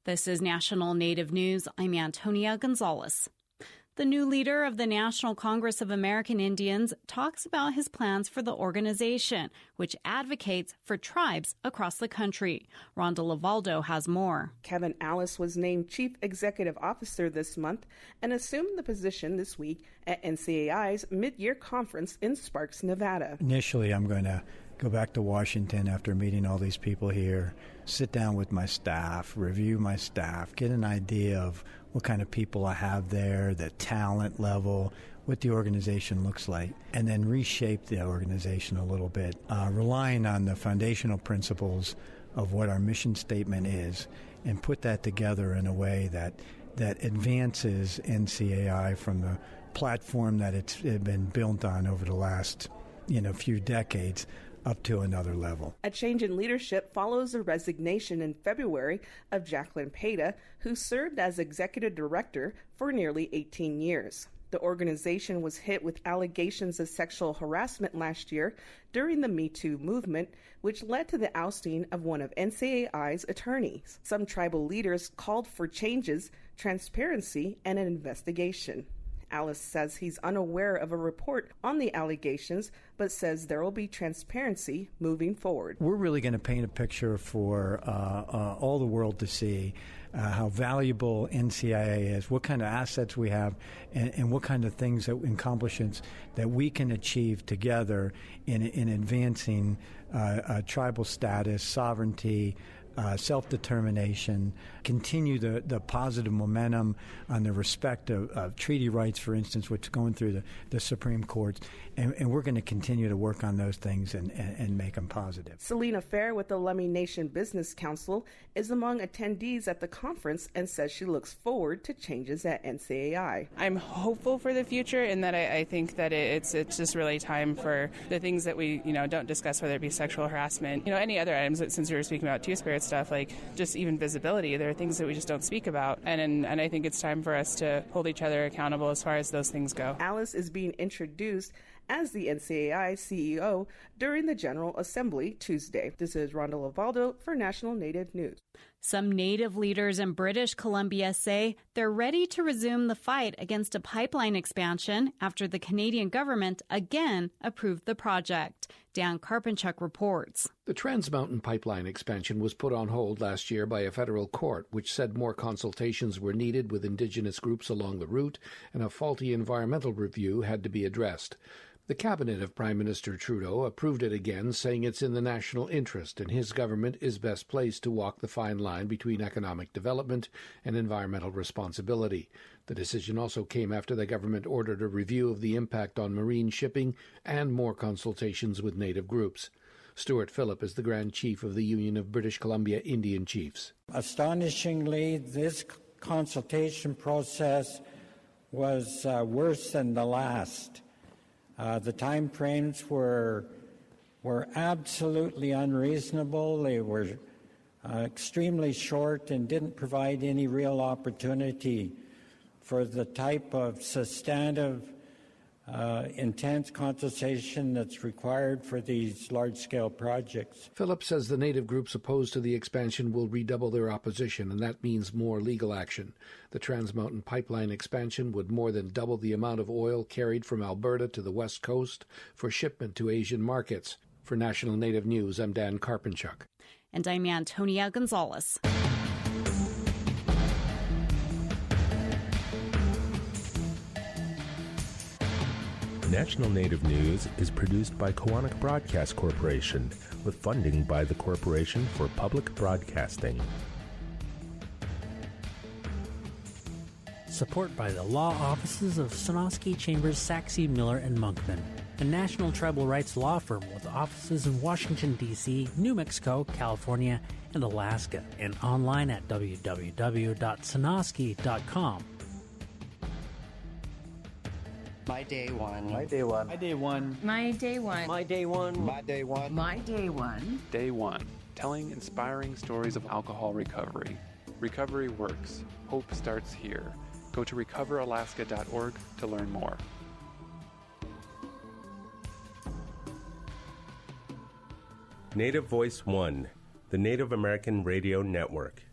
This is National Native News. I'm Antonia Gonzalez. The new leader of the National Congress of American Indians talks about his plans for the organization, which advocates for tribes across the country. Rhonda Lavaldo has more. Kevin Allis was named Chief Executive Officer this month and assumed the position this week at NCAI's mid-year conference in Sparks, Nevada. Initially, I'm going to go back to Washington after meeting all these people here, sit down with my staff, review my staff, get an idea of what kind of people I have there, the talent level, what the organization looks like, and then reshape the organization a little bit, relying on the foundational principles of what our mission statement is and put that together in a way that advances NCAI from the platform that it's been built on over the last few decades up to another level. A change in leadership follows the resignation in February of Jacqueline Peda, who served as executive director for nearly 18 years. The organization was hit with allegations of sexual harassment last year during the Me Too movement, which led to the ousting of one of NCAI's attorneys. Some tribal leaders called for changes, transparency, and an investigation. Alice says he's unaware of a report on the allegations, but says there will be transparency moving forward. We're really going to paint a picture for all the world to see how valuable NCIA is, what kind of assets we have, and what kind of things, accomplishments that we can achieve together in advancing tribal status, sovereignty, self-determination, continue the positive momentum on the respect of treaty rights, for instance, which is going through the Supreme Court. And we're going to continue to work on those things and make them positive. Selena Fair with the Lummi Nation Business Council is among attendees at the conference and says she looks forward to changes at NCAI. I'm hopeful for the future in that I think that it's just really time for the things that we don't discuss, whether it be sexual harassment, any other items, since we were speaking about Two-Spirit stuff, like just even visibility. There are things that we just don't speak about. And I think it's time for us to hold each other accountable as far as those things go. Alice is being introduced as the NCAI CEO during the General Assembly Tuesday. This is Rhonda Lavaldo for National Native News. Some Native leaders in British Columbia say they're ready to resume the fight against a pipeline expansion after the Canadian government again approved the project. Dan Karpinchuk reports. The Trans Mountain Pipeline expansion was put on hold last year by a federal court, which said more consultations were needed with Indigenous groups along the route, and a faulty environmental review had to be addressed. The cabinet of Prime Minister Trudeau approved it again, saying it's in the national interest and his government is best placed to walk the fine line between economic development and environmental responsibility. The decision also came after the government ordered a review of the impact on marine shipping and more consultations with Native groups. Stuart Phillip is the Grand Chief of the Union of British Columbia Indian Chiefs. Astonishingly, this consultation process was worse than the last. The time frames were absolutely unreasonable. They were extremely short and didn't provide any real opportunity for the type of substantive, intense consultation that's required for these large-scale projects. Philip says the Native groups opposed to the expansion will redouble their opposition, and that means more legal action. The Trans Mountain Pipeline expansion would more than double the amount of oil carried from Alberta to the West Coast for shipment to Asian markets. For National Native News, I'm Dan Karpinchuk. And I'm Antonia Gonzalez. National Native News is produced by Koahnic Broadcast Corporation with funding by the Corporation for Public Broadcasting. Support by the law offices of Sonosky, Chambers, Saxe, Miller, and Monkman, a national tribal rights law firm with offices in Washington, D.C., New Mexico, California, and Alaska, and online at www.sonosky.com. My day one. My day one. My day one. My day one. My day one. My day one. My day one. Day one. Telling inspiring stories of alcohol recovery. Recovery works. Hope starts here. Go to recoveralaska.org to learn more. Native Voice One, the Native American Radio Network.